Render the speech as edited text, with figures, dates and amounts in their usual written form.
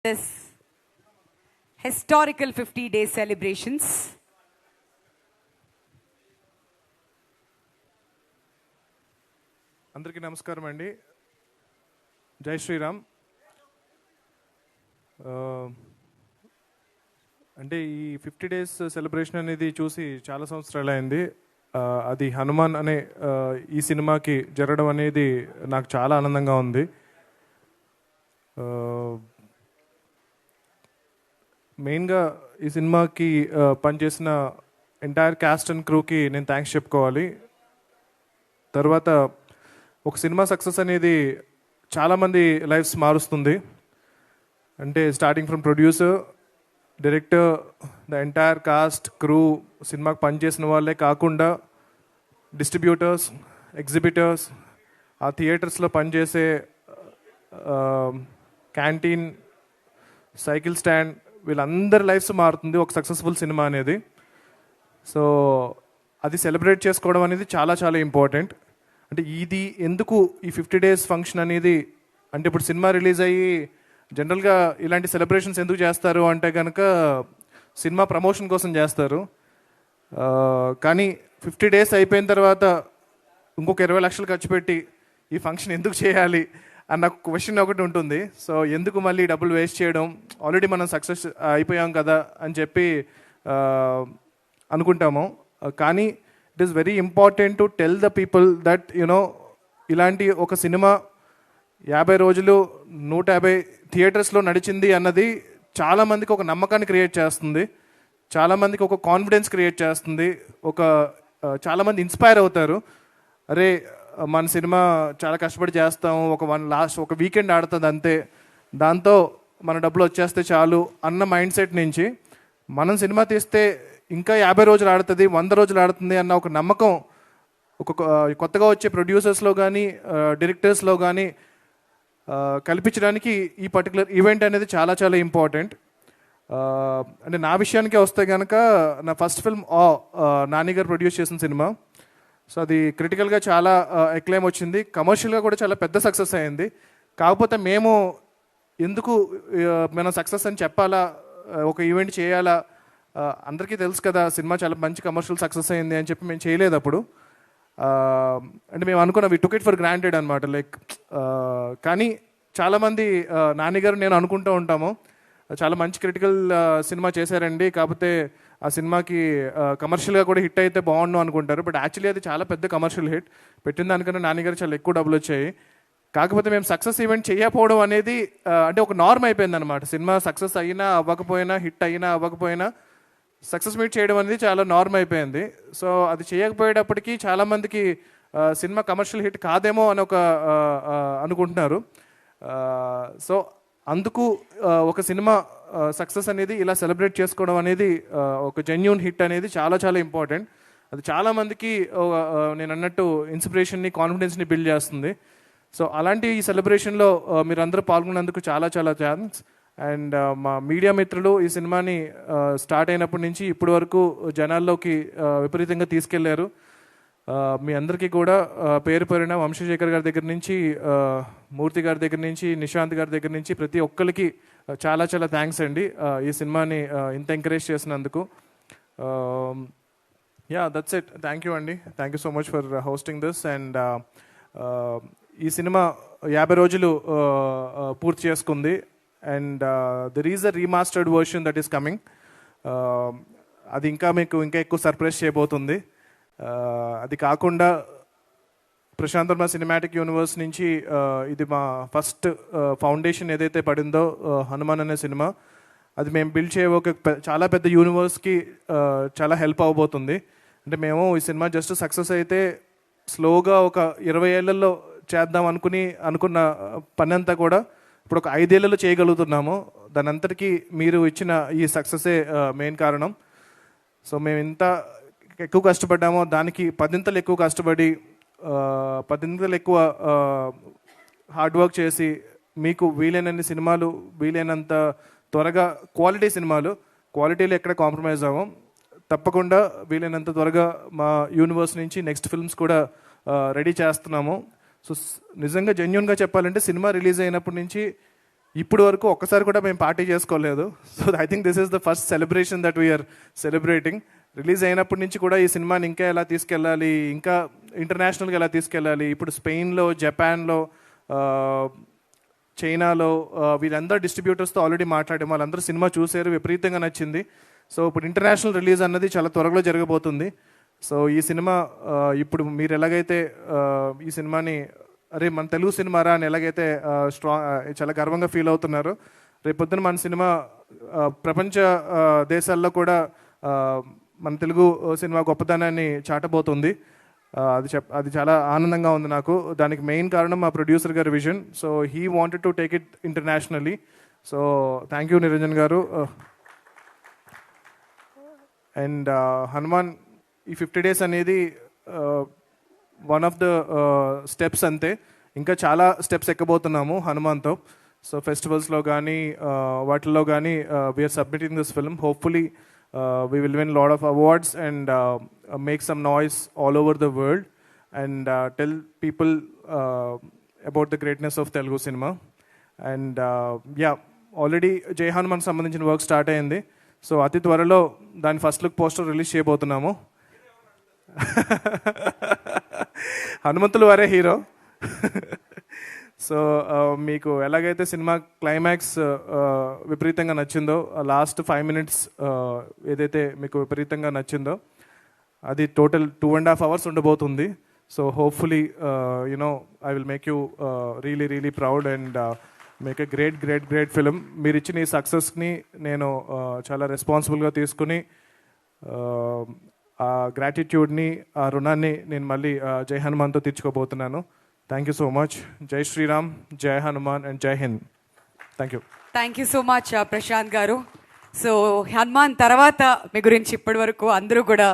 this historical 50-day celebrations. అందరికీ నమస్కారం అండి. జై శ్రీరామ్. అంటే ఈ 50 డేస్ సెలబ్రేషన్ అనేది చూసి చాలా సంవత్సరాలు అయింది. అది హనుమాన్ అనే ఈ సినిమాకి జరగడం అనేది నాకు చాలా ఆనందంగా ఉంది. మెయిన్గా ఈ సినిమాకి పనిచేసిన ఎంటైర్ క్యాస్ట్ అండ్ క్రూకి నేను థ్యాంక్స్ చెప్పుకోవాలి. తర్వాత ఒక సినిమా సక్సెస్ అనేది చాలామంది లైఫ్స్ మారుస్తుంది. అంటే starting from producer, director, the entire cost, crew, సినిమాకి పనిచేసిన వాళ్ళే కాకుండా డిస్ట్రిబ్యూటర్స్, ఎగ్జిబిటర్స్, ఆ థియేటర్స్లో పనిచేసే క్యాంటీన్, సైకిల్ స్టాండ్, వీళ్ళందరి లైఫ్స్ మారుతుంది ఒక సక్సెస్ఫుల్ సినిమా అనేది. సో అది సెలబ్రేట్ చేసుకోవడం అనేది చాలా చాలా ఇంపార్టెంట్. అంటే ఇది ఎందుకు ఈ 50 డేస్ ఫంక్షన్ అనేది, అంటే ఇప్పుడు సినిమా రిలీజ్ అయ్యి జనరల్గా ఇలాంటి సెలబ్రేషన్స్ ఎందుకు చేస్తారు అంటే కనుక సినిమా ప్రమోషన్ కోసం చేస్తారు. కానీ 50 డేస్ అయిపోయిన తర్వాత ఇంకొక 20 లక్షలు ఖర్చు పెట్టి ఈ ఫంక్షన్ ఎందుకు చేయాలి అన్న క్వశ్చన్ ఒకటి ఉంటుంది. సో ఎందుకు మళ్ళీ డబ్బులు వేస్ట్ చేయడం, ఆల్రెడీ మనం సక్సెస్ అయిపోయాం కదా అని చెప్పి అనుకుంటాము. కానీ it is very important to tell the people that ఇలాంటి ఒక సినిమా 50 రోజులు 150 థియేటర్స్లో నడిచింది అన్నది చాలామందికి ఒక నమ్మకాన్ని క్రియేట్ చేస్తుంది, చాలామందికి ఒక కాన్ఫిడెన్స్ క్రియేట్ చేస్తుంది, చాలామంది ఇన్స్పైర్ అవుతారు. అరే మన సినిమా చాలా కష్టపడి చేస్తాం, ఒక వీకెండ్ ఆడుతుంది అంతే, దాంతో మన డబ్బులు వచ్చేస్తే చాలు అన్న మైండ్ సెట్ నుంచి మనం సినిమా తీస్తే ఇంకా 50 రోజులు ఆడుతుంది, 100 రోజులు ఆడుతుంది అన్న ఒక నమ్మకం కొత్తగా వచ్చే ప్రొడ్యూసర్స్లో కానీ డైరెక్టర్స్లో కానీ కల్పించడానికి ఈ పర్టికులర్ ఈవెంట్ అనేది చాలా చాలా ఇంపార్టెంట్. అంటే నా విషయానికే వస్తే కనుక నా ఫస్ట్ ఫిల్మ్ నాని గారు ప్రొడ్యూస్ చేసిన సినిమా. సో అది క్రిటికల్గా చాలా ఎక్లైమ్ వచ్చింది, కమర్షియల్గా కూడా చాలా పెద్ద సక్సెస్ అయింది. కాకపోతే మేము ఎందుకు మనం సక్సెస్ అని చెప్పాలా, ఒక ఈవెంట్ చేయాలా, అందరికీ తెలుసు కదా సినిమా చాలా మంచి కమర్షియల్ సక్సెస్ అయింది అని చెప్పి మేము చేయలేదు అప్పుడు. అంటే మేము అనుకున్నాం, వి టుక్ ఇట్ ఫర్ గ్రాంటెడ్ అనమాట. కానీ చాలామంది నాని గారు నేను అనుకుంటూ ఉంటాము, చాలా మంచి క్రిటికల్ సినిమా చేశారండి, కాకపోతే ఆ సినిమాకి కమర్షియల్గా కూడా హిట్ అయితే బాగుండు అనుకుంటారు. బట్ యాక్చువల్లీ అది చాలా పెద్ద కమర్షియల్ హిట్, పెట్టిన దానికన్నా నాని గారు చాలా ఎక్కువ డబ్బులు వచ్చాయి. కాకపోతే మేము సక్సెస్ ఈవెంట్ చేయకపోవడం అనేది అంటే ఒక నార్మ్ అయిపోయింది అనమాట. సినిమా సక్సెస్ అయినా అవ్వకపోయినా, హిట్ అయినా అవ్వకపోయినా సక్సెస్ మీట్ చేయడం అనేది చాలా నార్మ్ అయిపోయింది. సో అది చేయకపోయేటప్పటికీ చాలామందికి సినిమా కమర్షియల్ హిట్ కాదేమో అని అనుకుంటున్నారు. సో అందుకు ఒక సినిమా సక్సెస్ అనేది ఇలా సెలబ్రేట్ చేసుకోవడం అనేది, ఒక జెన్యూన్ హిట్ అనేది చాలా చాలా ఇంపార్టెంట్. అది చాలామందికి నేను అన్నట్టు ఇన్స్పిరేషన్ని, కాన్ఫిడెన్స్ని బిల్డ్ చేస్తుంది. సో అలాంటి ఈ సెలబ్రేషన్లో మీరందరూ పాల్గొన్నందుకు చాలా చాలా థ్యాంక్స్. అండ్ మా మీడియా మిత్రులు ఈ సినిమాని స్టార్ట్ అయినప్పటి నుంచి ఇప్పటి వరకు జనాల్లోకి విపరీతంగా తీసుకెళ్లారు. మీ అందరికీ కూడా పేరు పేరున వంశశేఖర్ గారి దగ్గర నుంచి, మూర్తి గారి దగ్గర నుంచి, నిశాంత్ గారి దగ్గర నుంచి ప్రతి ఒక్కరికి చాలా చాలా థ్యాంక్స్ అండి ఈ సినిమాని ఇంత ఎంకరేజ్ చేసినందుకు. Yeah, that's it. Thank you అండి. Thank you so much for hosting this. And ఈ సినిమా 50 రోజులు పూర్తి చేసుకుంది. And there is a remastered version that is coming. అది ఇంకా ఎక్కువ సర్ప్రైజ్ చేయబోతుంది. అది కాకుండా ప్రశాంత్ వర్మ సినిమాటిక్ యూనివర్స్ నుంచి ఇది మా ఫస్ట్ ఫౌండేషన్ ఏదైతే పడిందో హనుమాన్ అనే సినిమా, అది మేము బిల్డ్ చేయే ఒక చాలా పెద్ద యూనివర్స్కి చాలా హెల్ప్ అవ్వబోతుంది. అంటే మేము ఈ సినిమా జస్ట్ సక్సెస్ అయితే స్లోగా ఒక 20 ఏళ్లలో చేద్దాం అనుకున్న పని అంతా కూడా ఇప్పుడు ఒక 5 ఏళ్లలో చేయగలుగుతున్నాము. దాని అంతటికీ మీరు ఇచ్చిన ఈ సక్సెసే మెయిన్ కారణం. సో మేము ఇంత ఎక్కువ కష్టపడ్డామో దానికి 10 ఎక్కువ కష్టపడి 10 ఎక్కువ హార్డ్ వర్క్ చేసి మీకు వీలైనన్ని సినిమాలు, వీలైనంత త్వరగా క్వాలిటీలో ఎక్కడ కాంప్రమైజ్ అవ్వం. తప్పకుండా వీలైనంత త్వరగా మా యూనివర్స్ నుంచి నెక్స్ట్ ఫిల్మ్స్ కూడా రెడీ చేస్తున్నాము. సో నిజంగా జెన్యూన్గా చెప్పాలంటే సినిమా రిలీజ్ అయినప్పటి నుంచి ఇప్పుడు వరకు ఒక్కసారి కూడా మేము పార్టీ చేసుకోలేదు. So I think this is the first celebration that we're celebrating. Release అయినప్పటి నుంచి కూడా ఈ సినిమాని ఇంకా ఎలా తీసుకెళ్ళాలి, ఇంకా ఇంటర్నేషనల్గా ఎలా తీసుకెళ్ళాలి, ఇప్పుడు స్పెయిన్లో, జపాన్లో, చైనాలో వీళ్ళందరూ డిస్ట్రిబ్యూటర్స్తో ఆల్రెడీ మాట్లాడాము. వాళ్ళందరూ సినిమా చూసారు, విపరీతంగా నచ్చింది. సో ఇప్పుడు ఇంటర్నేషనల్ రిలీజ్ అన్నది చాలా త్వరలో జరగబోతుంది. సో ఈ సినిమా ఇప్పుడు మీరు ఎలాగైతే ఈ సినిమాని అరే మన తెలుగు సినిమారా అని ఎలాగైతే చాలా గర్వంగా ఫీల్ అవుతున్నారో, రేపొద్దున మన సినిమా ప్రపంచ దేశాల్లో కూడా మన తెలుగు సినిమా గొప్పతనాన్ని చాటబోతుంది. అది చాలా ఆనందంగా ఉంది నాకు. దానికి మెయిన్ కారణం మా ప్రొడ్యూసర్ గారి vision. So he wanted to take it internationally. So thank you Niranjan గారు. అండ్ హనుమాన్ ఈ 50 days అనేది వన్ ఆఫ్ ద స్టెప్స్ అంతే. ఇంకా చాలా స్టెప్స్ ఎక్కబోతున్నాము హనుమాన్తో. సో ఫెస్టివల్స్లో కానీ వాటిల్లో కానీ we're submitting this film. Hopefully we will win a lot of awards and make some noise all over the world and tell people about the greatness of Telugu cinema. And yeah, already Jai Hanuman సంబంధించిన work start అయింది. So అతి త్వరలో దాని first look poster release చేయబోతున్నాము. హనుమంతులు వారే hero. So మీకు ఎలాగైతే cinema climax విపరీతంగా నచ్చిందో, లాస్ట్ 5 minutes ఏదైతే మీకు విపరీతంగా నచ్చిందో, అది టోటల్ 2.5 hours ఉండబోతుంది. So hopefully you know I will make you really proud and make a great film. మీరు ఇచ్చిన ఈ సక్సెస్ని నేను చాలా రెస్పాన్సిబుల్గా తీసుకుని ఆ గ్రాటిట్యూడ్ని, ఆ రుణాన్ని నేను మళ్ళీ జై హనుమాన్తో తీర్చుకోబోతున్నాను. Thank you so much. Jai Shri Ram, Jai Hanuman and Jai Hind. Thank you. Thank you so much, Prashant garu. So Hanuman తర్వాత మీ గురించి ఇప్పటి వరకు అందరూ కూడా